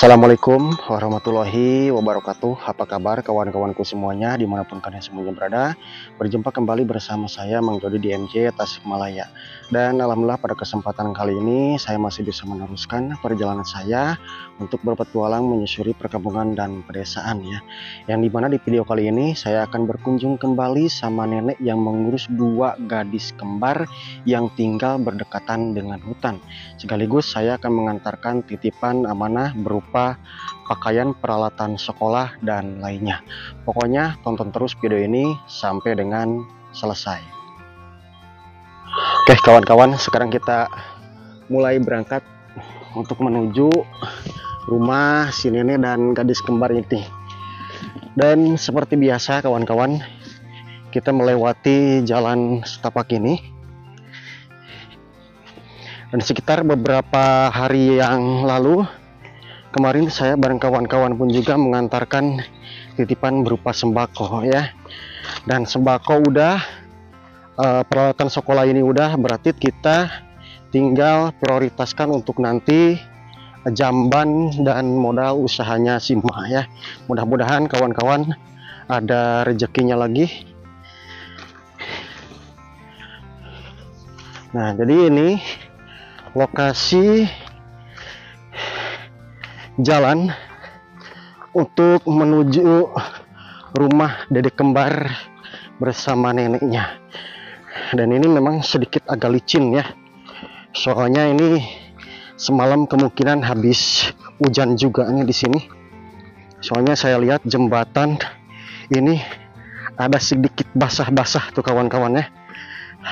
Assalamualaikum warahmatullahi wabarakatuh. Apa kabar kawan-kawanku semuanya dimanapun kalian semuanya berada. Berjumpa kembali bersama saya Mang Jody di MJ Tasikmalaya. Dan alhamdulillah pada kesempatan kali ini saya masih bisa meneruskan perjalanan saya untuk berpetualang menyusuri perkampungan dan pedesaan ya. Yang dimana di video kali ini saya akan berkunjung kembali sama nenek yang mengurus dua gadis kembar yang tinggal berdekatan dengan hutan. Sekaligus saya akan mengantarkan titipan amanah berupa pakaian, peralatan sekolah, dan lainnya. Pokoknya tonton terus video ini sampai dengan selesai. Oke kawan-kawan, sekarang kita mulai berangkat untuk menuju rumah si nenek dan gadis kembar ini. Dan seperti biasa kawan-kawan, kita melewati jalan setapak ini. Dan sekitar beberapa hari yang lalu, kemarin saya bareng kawan-kawan pun juga mengantarkan titipan berupa sembako ya. Dan sembako udah, peralatan sekolah ini udah, berarti kita tinggal prioritaskan untuk nanti jamban dan modal usahanya si Mak ya. Mudah-mudahan kawan-kawan ada rezekinya lagi. Nah, jadi ini lokasi jalan untuk menuju rumah dedek kembar bersama neneknya. Dan ini memang sedikit agak licin ya, soalnya ini semalam kemungkinan habis hujan juga nih di sini. Soalnya saya lihat jembatan ini ada sedikit basah-basah tuh kawan-kawan ya,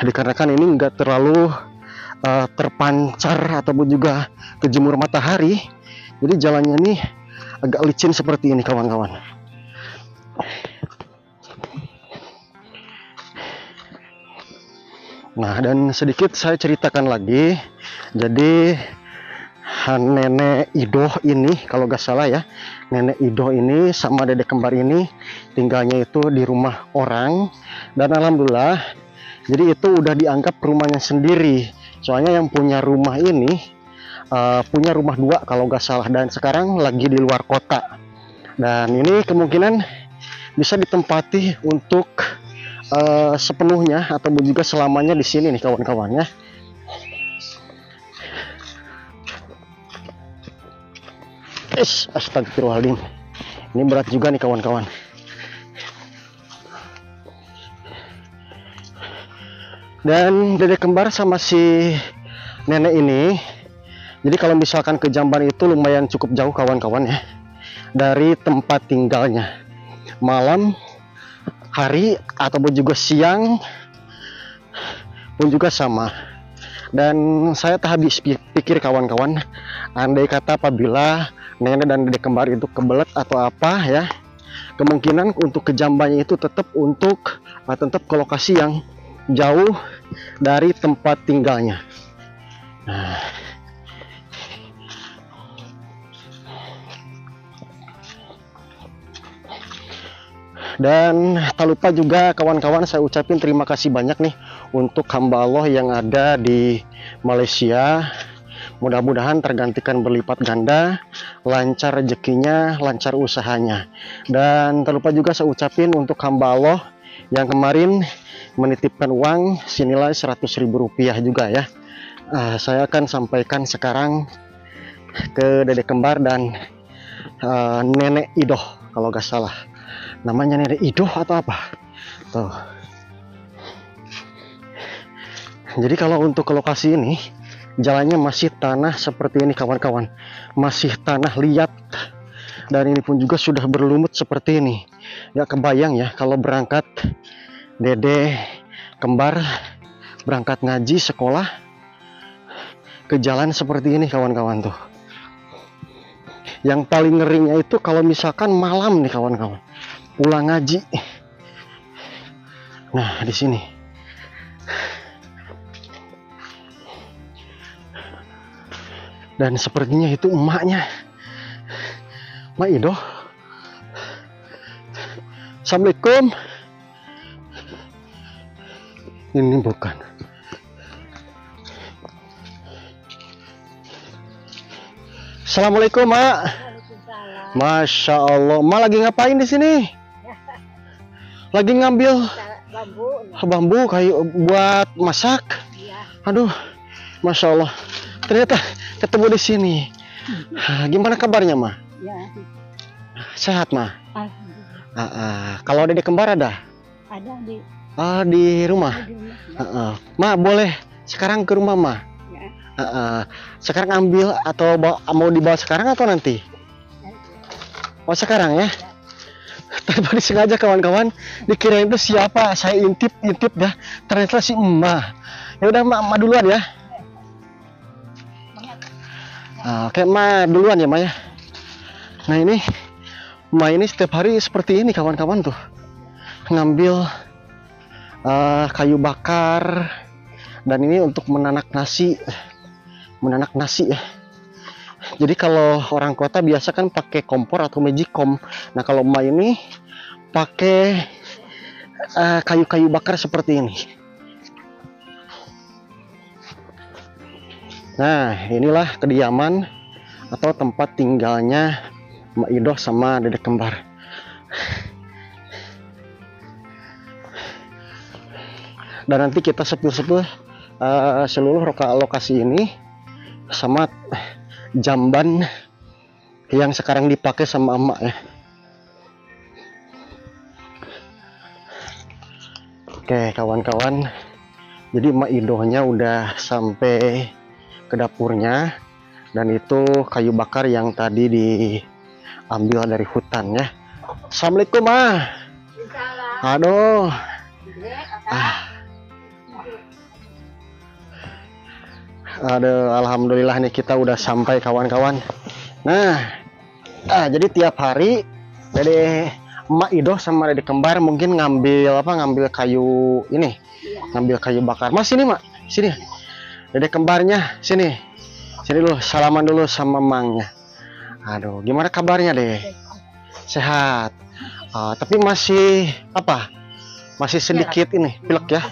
dikarenakan ini enggak terlalu terpancar ataupun juga kejemur matahari. Jadi jalannya ini agak licin seperti ini kawan-kawan. Nah, dan sedikit saya ceritakan lagi. Jadi nenek Idoh ini, kalau gak salah ya, nenek Idoh ini sama dedek kembar ini tinggalnya itu di rumah orang. Dan alhamdulillah, jadi itu udah dianggap rumahnya sendiri. Soalnya yang punya rumah ini punya rumah dua kalau nggak salah, dan sekarang lagi di luar kota. Dan ini kemungkinan bisa ditempati untuk sepenuhnya atau juga selamanya di sini nih kawan-kawan ya. Astagfirullahaladzim, ini berat juga nih kawan-kawan. Dan dedek kembar sama si nenek ini, jadi kalau misalkan ke Jamban itu lumayan cukup jauh kawan-kawan ya, dari tempat tinggalnya. Malam, hari, ataupun juga siang pun juga sama. Dan saya tak habis pikir kawan-kawan, andai kata apabila nenek dan dedek kembar itu kebelet atau apa ya, kemungkinan untuk ke Jambannya itu tetap ke lokasi yang jauh dari tempat tinggalnya. Nah, dan tak lupa juga kawan-kawan, saya ucapin terima kasih banyak nih untuk hamba Allah yang ada di Malaysia. Mudah-mudahan tergantikan berlipat ganda, lancar rezekinya, lancar usahanya. Dan tak lupa juga saya ucapin untuk hamba Allah yang kemarin menitipkan uang senilai Rp100.000 juga ya. Saya akan sampaikan sekarang ke dedek kembar dan nenek Idoh, kalau gak salah namanya nenek Idoh atau apa tuh. Jadi kalau untuk ke lokasi ini jalannya masih tanah seperti ini kawan-kawan, masih tanah liat, dan ini pun juga sudah berlumut seperti ini. Gak kebayang ya kalau berangkat dedek kembar berangkat ngaji sekolah ke jalan seperti ini kawan-kawan tuh. Yang paling ngerinya itu kalau misalkan malam nih kawan-kawan pulang ngaji. Nah, di sini dan sepertinya itu emaknya, Mak Idoh. Assalamualaikum. Ini bukan. Assalamualaikum, Mak. Masya Allah. Ma lagi ngapain di sini? Lagi ngambil bambu kayu buat masak. Aduh, Masya Allah. Ternyata ketemu di sini. Gimana kabarnya, Ma? Sehat, Ma? Kalau Dede kembar ada? Ada di. Di rumah. Ma, boleh sekarang ke rumah, Ma? Sekarang ambil atau mau dibawa sekarang atau nanti? Oh, sekarang ya? Tadi sengaja kawan-kawan dikirain itu siapa, saya intip dah, ternyata si Emak. Ya udah, Ma duluan ya. Oke, Ma duluan ya, Ma ya. Nah ini Ma ini setiap hari seperti ini kawan-kawan tuh, ngambil kayu bakar, dan ini untuk menanak nasi ya. Jadi kalau orang kota biasa kan pakai kompor atau magicom. Nah kalau Ma ini pakai kayu-kayu bakar seperti ini. Nah inilah kediaman atau tempat tinggalnya Mak Idoh sama Dedek kembar. Dan nanti kita sepil-sepil seluruh lokasi ini sama jamban yang sekarang dipakai sama emak ya. Oke kawan-kawan, jadi Mak Idohnya udah sampai ke dapurnya, dan itu kayu bakar yang tadi diambil dari hutan ya. Assalamualaikum, Ma. Aduh. Aduh, alhamdulillah nih kita udah sampai kawan-kawan. Nah, jadi tiap hari Dede Mak Idoh sama Dedek kembar mungkin ngambil kayu ini, ngambil kayu bakar. Mas sini, Mak, sini. Dedek kembarnya sini dulu, salaman dulu sama Mangnya. Aduh, gimana kabarnya deh? Sehat. Tapi masih masih sedikit ini pilek ya.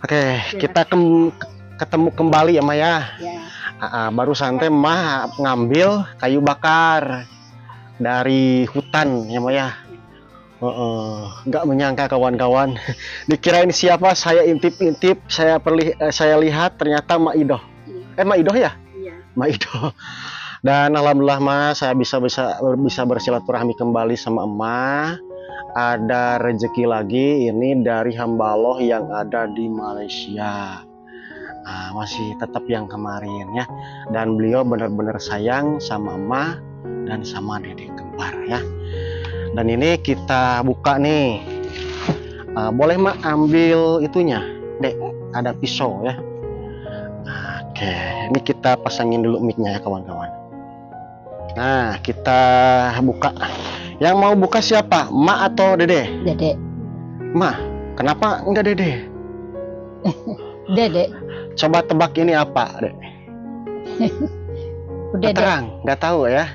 Oke, kita ketemu kembali ya, Ma ya. Baru santai Ma ngambil kayu bakar dari hutan ya, Ma ya. Nggak menyangka kawan-kawan, dikirain siapa, saya intip, saya lihat ternyata Mak Idoh. Mak Idoh ya? Iya. Mak Idoh. Dan alhamdulillah, Ma, saya bisa bersilaturahmi kembali sama emak. Ada rezeki lagi ini dari hamba Allah yang ada di Malaysia. Masih tetap yang kemarin ya. Dan beliau benar-benar sayang sama emak dan sama Dedek kembar ya. Dan ini kita buka nih. Boleh Mak ambil itunya, Dek, ada pisau ya. Oke, ini kita pasangin dulu mic-nya ya kawan-kawan. Nah, kita buka. Yang mau buka siapa? Mak atau Dede? Dede. Ma, kenapa enggak Dede? Dede. Coba tebak ini apa, Dek? Udah terang, nggak tahu ya?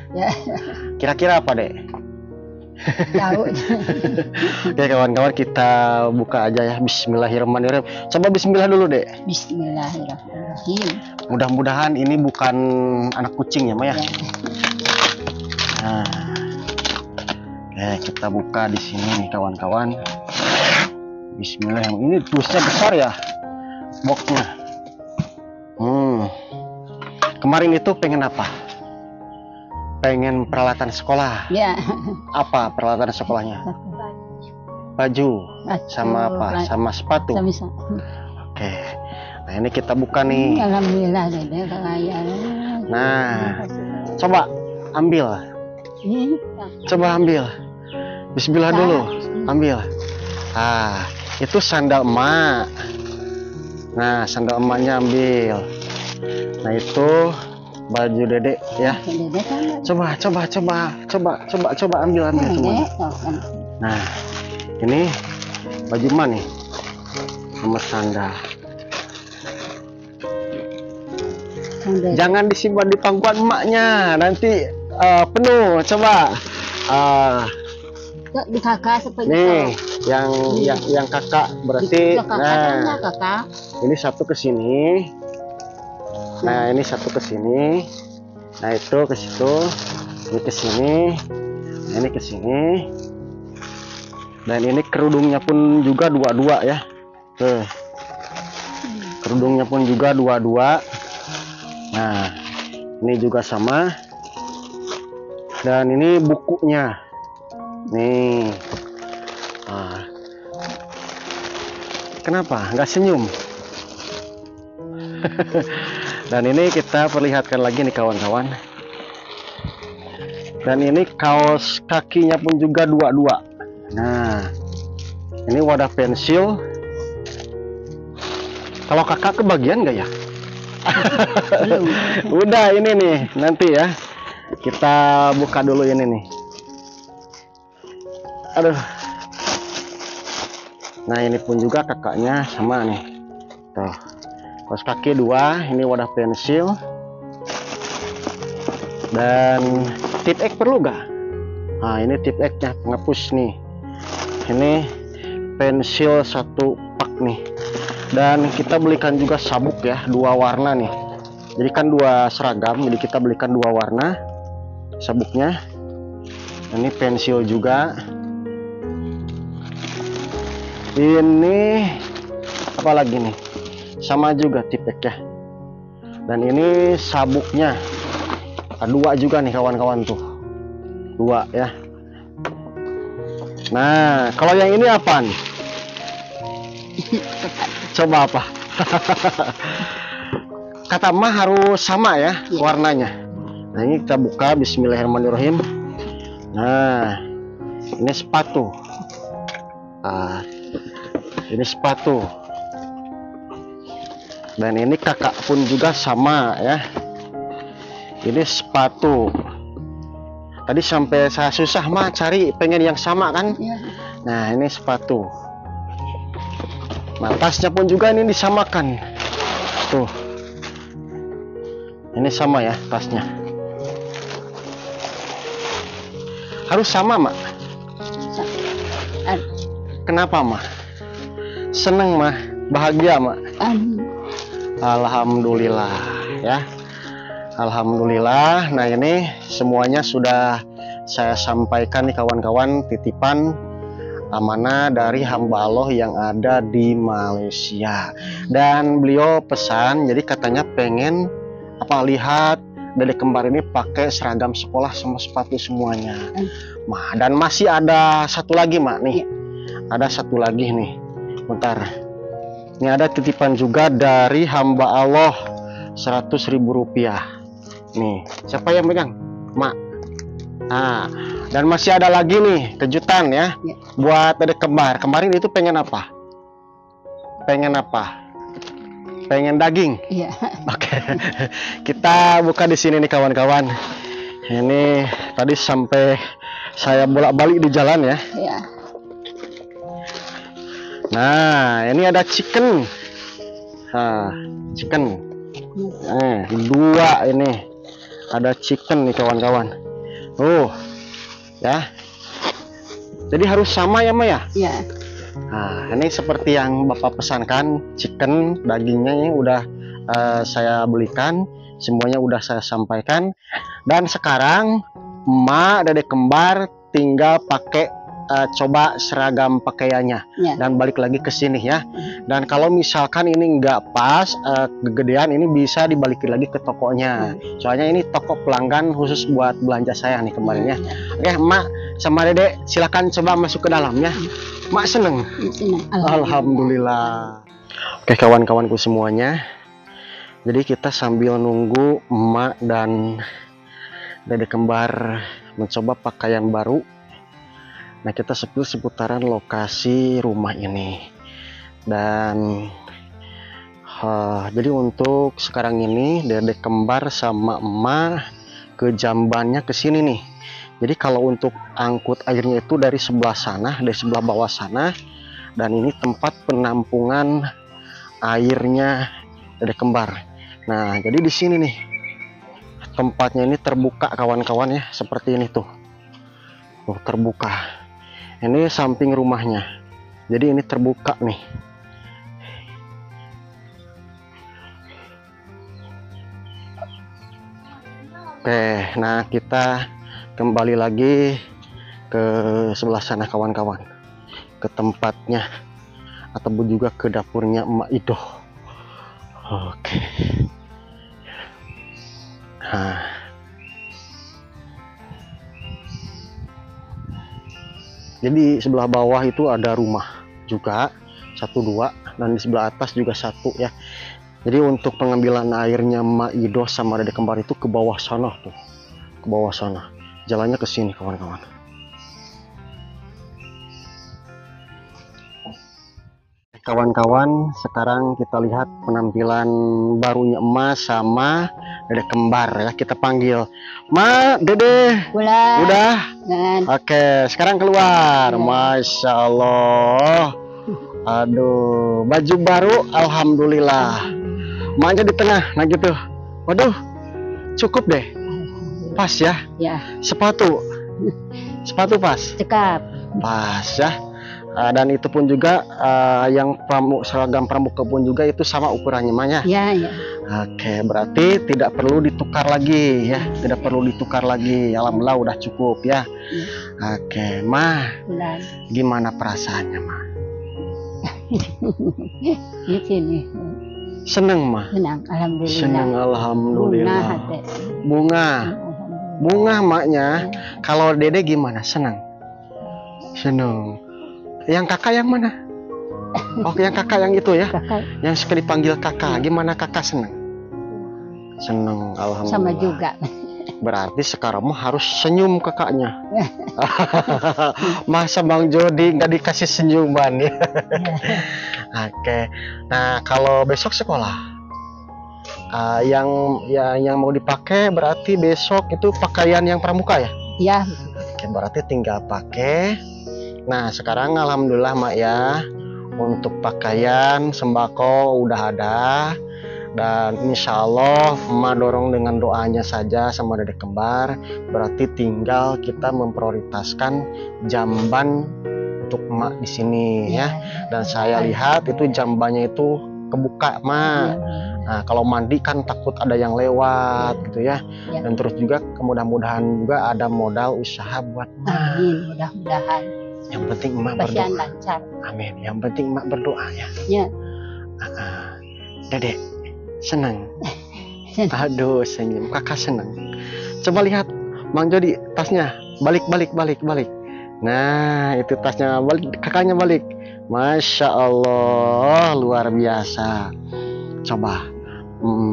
Kira-kira apa, Dek? Tahu. Oke kawan-kawan, kita buka aja ya. Bismillahirrahmanirrahim. Coba bismillah dulu, Dek. Bismillahirrahmanirrahim. Mudah-mudahan ini bukan anak kucing ya, Ma ya. Nah, oke, kita buka di sini nih kawan-kawan. Bismillah, yang ini dusnya besar ya boxnya. Kemarin itu pengen apa? Pengen peralatan sekolah. Ya. Apa peralatan sekolahnya? Baju. Sama apa? Sama sepatu. Oke. Nah ini kita buka nih. Alhamdulillah, Dede. Nah, coba ambil. Coba ambil. Bismillah dulu. Ambil. Itu sandal emak. Nah, sandal emaknya ambil. Nah, itu baju Dedek ya. Coba ambil semua. Nah, ini baju emak nih. Sama sandal. Jangan disimpan di pangkuan emaknya, nanti penuh. Coba. Di kakak seperti nih yang kakak berarti. Nah, kakak. Ini satu ke sini. Nah, ini satu ke sini. Nah, itu ke situ. Ini ke sini, ini ke sini. Dan ini kerudungnya pun juga dua-dua ya. Tuh. Kerudungnya pun juga dua-dua. Nah, ini juga sama. Dan ini bukunya. Nih. Nah. Kenapa? Nggak senyum? Dan ini kita perlihatkan lagi nih kawan-kawan. Dan ini kaos kakinya pun juga dua-dua. Nah, ini wadah pensil. Kalau kakak kebagian nggak ya? Belum. Udah ini nih, nanti ya. Kita buka dulu ini nih. Aduh. Nah, ini pun juga kakaknya sama nih. Tuh. Kaos kaki dua, ini wadah pensil. Dan tip X perlu gak? Nah, ini tip X-nya penghapus nih. Ini pensil satu pak nih. Dan kita belikan juga sabuk ya, dua warna nih. Jadi kan dua seragam, jadi kita belikan dua warna sabuknya. Ini pensil juga. Ini apa lagi nih? Sama juga tip X ya. Dan ini sabuknya. Dua juga nih kawan-kawan tuh. Dua ya. Nah, kalau yang ini apa nih? Coba apa? Kata mah harus sama ya warnanya. Nah, ini kita buka. Bismillahirrahmanirrahim. Nah, ini sepatu. Ini sepatu. Dan ini kakak pun juga sama ya. Ini sepatu. Tadi sampai saya susah mah cari, pengen yang sama kan. Nah, ini sepatu. Nah, tasnya pun juga ini disamakan. Tuh. Ini sama ya tasnya. Harus sama, Mak. Kenapa, Mak? Seneng, Mak. Bahagia, Mak. Alhamdulillah ya. Alhamdulillah. Nah, ini semuanya sudah saya sampaikan nih kawan-kawan, titipan amanah dari hamba Allah yang ada di Malaysia. Dan beliau pesan, jadi katanya pengen lihat Dedek kembar ini pakai seragam sekolah sama sepatu semuanya. Dan masih ada satu lagi, Mak nih. Ada satu lagi nih. Bentar. Ini ada titipan juga dari hamba Allah, 100.000 rupiah. Nih, siapa yang pegang? Mak. Nah, dan masih ada lagi nih kejutan ya, buat Dedek kembar. Kemarin itu pengen apa? Pengen apa? Pengen daging. Iya. Oke. Kita buka di sini nih kawan-kawan. Ini tadi sampai saya bolak-balik di jalan ya. Iya. Nah, ini ada chicken. Nah, chicken. Dua ini. Ada chicken nih kawan-kawan. Ya. Jadi harus sama ya, Maya? Iya. Nah, ini seperti yang Bapak pesankan, chicken dagingnya ini udah saya belikan, semuanya udah saya sampaikan. Dan sekarang Emak Dedek kembar tinggal pakai coba seragam pakaiannya dan balik lagi ke sini ya. Dan kalau misalkan ini nggak pas kegedean, ini bisa dibalikin lagi ke tokonya. Soalnya ini toko pelanggan khusus buat belanja saya nih kemarin ya. Oke, Emak sama Dedek silakan coba masuk ke dalamnya. Mak seneng. Alhamdulillah. Oke kawan-kawanku semuanya, jadi kita sambil nunggu Emak dan Dedek kembar mencoba pakaian baru. Nah, kita seputaran lokasi rumah ini. Dan jadi untuk sekarang ini Dedek kembar sama Emak ke jambannya ke sini nih. Jadi kalau untuk angkut airnya itu dari sebelah sana, dari sebelah bawah sana. Dan ini tempat penampungan airnya Dedek kembar. Nah, jadi di sini nih tempatnya ini terbuka kawan-kawan ya, seperti ini tuh. Terbuka. Ini samping rumahnya. Jadi ini terbuka nih. Oke, nah kita kembali lagi ke sebelah sana kawan-kawan, ke tempatnya ataupun juga ke dapurnya Emak Ido. Oke. Nah, jadi sebelah bawah itu ada rumah juga 1 2, dan di sebelah atas juga 1 ya. Jadi untuk pengambilan airnya Emak Ido sama Dede Kembar itu ke bawah sana tuh, ke bawah sana. Jalannya ke sini kawan-kawan. Kawan-kawan, sekarang kita lihat penampilan barunya Emas sama Dede Kembar ya. Kita panggil, Ma, Dede. Udah. Oke, sekarang keluar. Masya Allah. Aduh, baju baru, alhamdulillah. Maknya di tengah, nah gitu. Waduh, cukup deh. Pas ya. Ya. Sepatu pas. Cekap. Pas ya. Dan itu pun juga yang seragam pramuka pun juga itu sama ukurannya Manya. Ya, ya. Oke, berarti tidak perlu ditukar lagi ya, tidak perlu ditukar lagi. Alhamdulillah udah cukup ya. Oke, Ma, gimana perasaannya Ma? Di sini. Seneng Ma? Senang, alhamdulillah. Senang, alhamdulillah. Bunga, bunga maknya. Kalau Dede gimana? Senang? Senang. Yang kakak yang mana? Oh, yang kakak yang itu ya? Kakak. Yang suka dipanggil kakak. Gimana kakak senang? Senang, alhamdulillah. Sama juga. Berarti sekarang mah harus senyum kakaknya. Masa Bang Jody nggak dikasih senyuman ya? Oke. Nah, kalau besok sekolah, yang mau dipakai berarti besok itu pakaian yang pramuka ya? Ya. Oke, berarti tinggal pakai. Nah, sekarang alhamdulillah Mak ya, untuk pakaian sembako udah ada. Dan insya Allah Emak dorong dengan doanya saja sama Dede Kembar. Berarti tinggal kita memprioritaskan jamban untuk Emak di sini ya. Dan saya lihat itu jambannya itu kebuka Mak. Nah, kalau mandi kan takut ada yang lewat gitu ya. Dan terus juga mudah-mudahan juga ada modal usaha buat Emak. Amin, mudah-mudahan. Yang penting Emak berdoa. Lancar. Amin. Yang penting Emak berdoa ya. Ya. Dedek senang. Aduh, senyum. Kakak senang. Coba lihat Mang Jody tasnya. Balik. Nah, itu tasnya balik, kakaknya balik. Masya Allah, luar biasa. Coba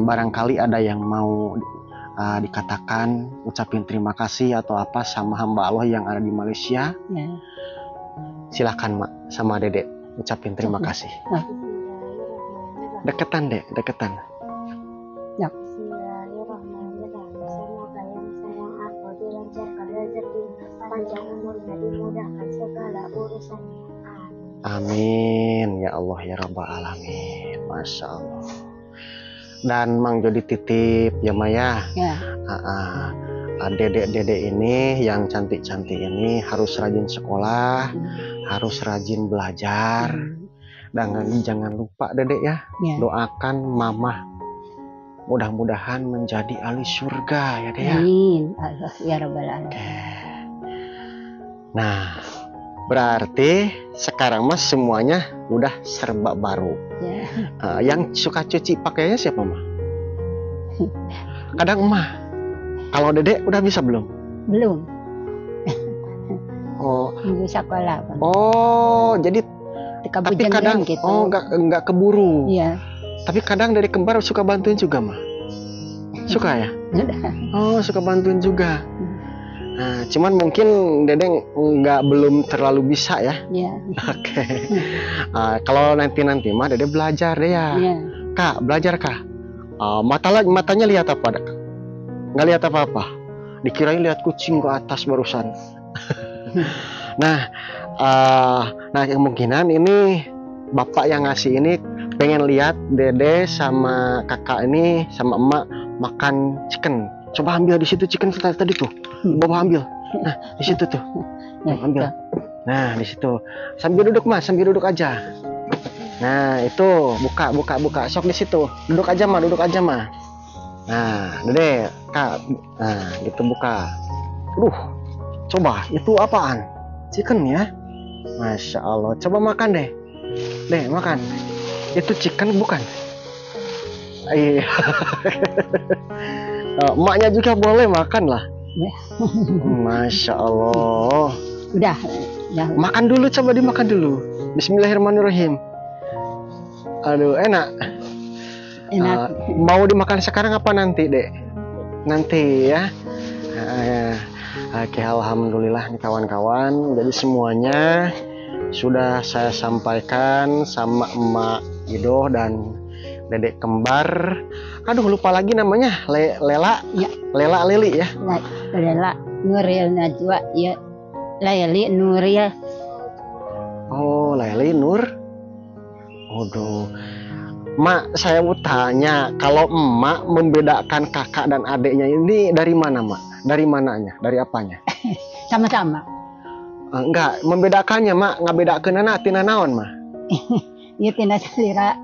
barangkali ada yang mau dikatakan ucapin terima kasih atau apa sama hamba Allah yang ada di Malaysia. Ya. Silakan Mak sama Dedek ucapin terima kasih. Deketan Dek, deketan. Ya. Bismillahirrahmanirrahim. Semoga yang sayang aku dilancarkan rezeki, panjang umurnya, dimudahkan segala urusannya. Amin ya Allah ya Rabbal Alamin. Masya Allah. Dan Mang Jody titip ya Maya. Ya. Dedek-dedek ini yang cantik-cantik ini harus rajin sekolah, harus rajin belajar. Dan jangan lupa Dedek ya, doakan Mama mudah-mudahan menjadi ahli surga ya Dek ya. Amin. Allah ya Rabbal Alamin. Nah, berarti sekarang mas semuanya udah serba baru. Ya. Yang suka cuci pakaiannya siapa mah? Kadang Emak. Kalau Dedek udah bisa belum? Belum. Oh. Nunggu sekolah. Oh, jadi tapi kadang gitu. Oh nggak keburu. Iya. Tapi kadang Dede Kembar suka bantuin juga mah. Suka ya? Oh, suka bantuin juga. Nah, cuman mungkin Dede belum terlalu bisa ya. Iya. Oke. Kalau nanti mah Dede belajar deh ya. Iya. Kak, belajar Kak. Matanya lihat apa Kak? Nggak lihat apa-apa. Dikirain lihat kucing ke atas barusan. Nah, kemungkinan ini bapak yang ngasih ini pengen lihat Dede sama kakak ini sama emak makan chicken. Coba ambil di situ chicken tadi tuh. Bawa ambil. Nah, di situ tuh. Ambil. Nah, di situ. Sambil duduk Mas, sambil duduk aja. Nah, itu buka. Sok di situ. Duduk aja mah. Nah, Dede, Kak. Nah, gitu buka. Coba, itu apaan? Chicken ya? Masya Allah. Coba makan deh. Deh, makan. Itu chicken bukan? Iya. Emaknya juga boleh makan lah. Masya Allah. Udah. Makan dulu, coba dimakan dulu. Bismillahirrahmanirrahim. Aduh, enak. Enak. Mau dimakan sekarang apa nanti, Dek? Nanti ya. Oke, alhamdulillah nih kawan-kawan. Jadi semuanya sudah saya sampaikan sama Emak Ido dan Dedek kembar. Aduh, lupa lagi namanya. Lela. Ya. Lela Leli ya. Lela Nuril Najwa ya. Laili Nuril. Oh, Leli Nur. Waduh. Mak, saya mau tanya, kalau emak membedakan kakak dan adiknya ini dari mana, Mak? Dari mananya? Dari apanya? Sama-sama. Enggak, membedakannya, Mak. Ngabedakeun anak tina naon, Mah? Ieu tina salira.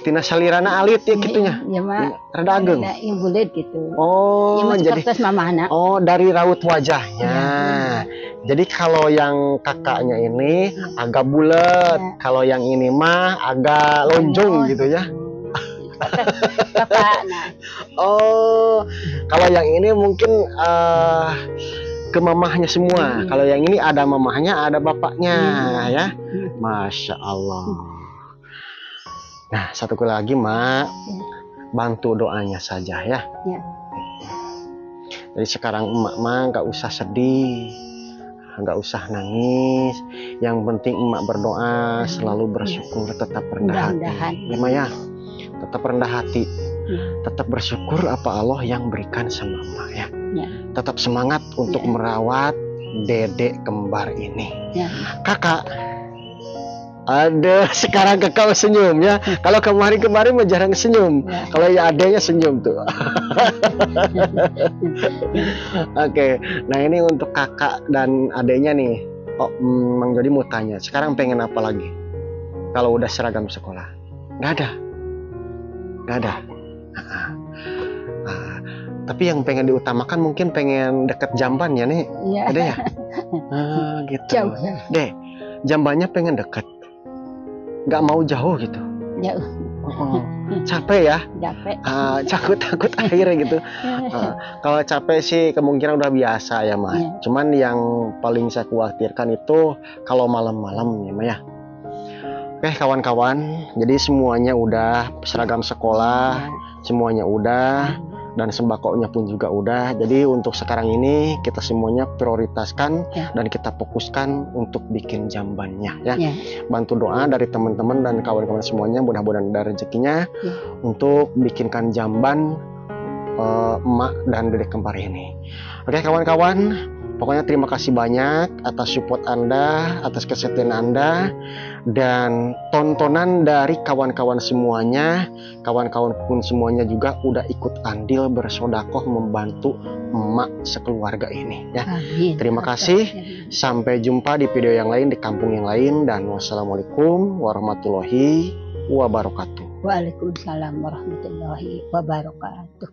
Tina salirana alit ya kitunya. Iya, Mak. Rada ageng. Ieu buleud gitu. Oh, jadi mamahna. oh, dari raut wajahnya. Ya. Jadi kalau yang kakaknya ini agak bulat, Ya. kalau yang ini mah agak lonjong gitu ya. Bapakna. Oh, kalau yang ini mungkin ke mamahnya semua. Kalau yang ini ada mamahnya, ada bapaknya ya. Masya Allah. Nah, satu lagi, Mak. Bantu doanya saja ya. Ya. Jadi sekarang emak mah nggak usah sedih, nggak usah nangis. Yang penting emak berdoa, selalu bersyukur, tetap rendah hati. Ya, Maya, tetap rendah hati, tetap bersyukur apa Allah yang berikan sama emak ya. Ya. Tetap semangat untuk merawat dedek kembar ini. Ya. Kakak, ada sekarang kakak senyum ya. Kalau kemarin mah jarang senyum. Ya. Kalau ya adanya senyum tuh. Oke, nah ini untuk kakak dan adanya nih. Oh, Mang Jody mau tanya, sekarang pengen apa lagi? Kalau udah seragam sekolah, nggak ada. Tapi yang pengen diutamakan mungkin pengen deket jamban ya nih. Ya. Ada ya? Gitu. Jauh. Deh, jambannya pengen deket. Nggak mau jauh gitu. Jauh. Capek ya? Capek. Takut air gitu. Kalau capek sih kemungkinan udah biasa ya, Mah. Ya. Cuman yang paling saya khawatirkan itu kalau malam-malam ya, Mah ya. Oke, kawan-kawan, jadi semuanya udah seragam sekolah, semuanya udah, dan sembakonya pun juga udah. Jadi untuk sekarang ini kita semuanya prioritaskan dan kita fokuskan untuk bikin jambannya ya. Bantu doa dari teman-teman dan kawan-kawan semuanya, mudah-mudahan ada rezekinya untuk bikinkan jamban emak dan dedek kembar ini. Oke kawan-kawan, pokoknya terima kasih banyak atas support Anda, atas kesetiaan Anda, dan tontonan dari kawan-kawan semuanya. Kawan-kawan pun semuanya juga udah ikut andil bersodakoh membantu emak sekeluarga ini ya. Terima kasih. Sampai jumpa di video yang lain, di kampung yang lain, dan wassalamualaikum warahmatullahi wabarakatuh. Waalaikumsalam warahmatullahi wabarakatuh.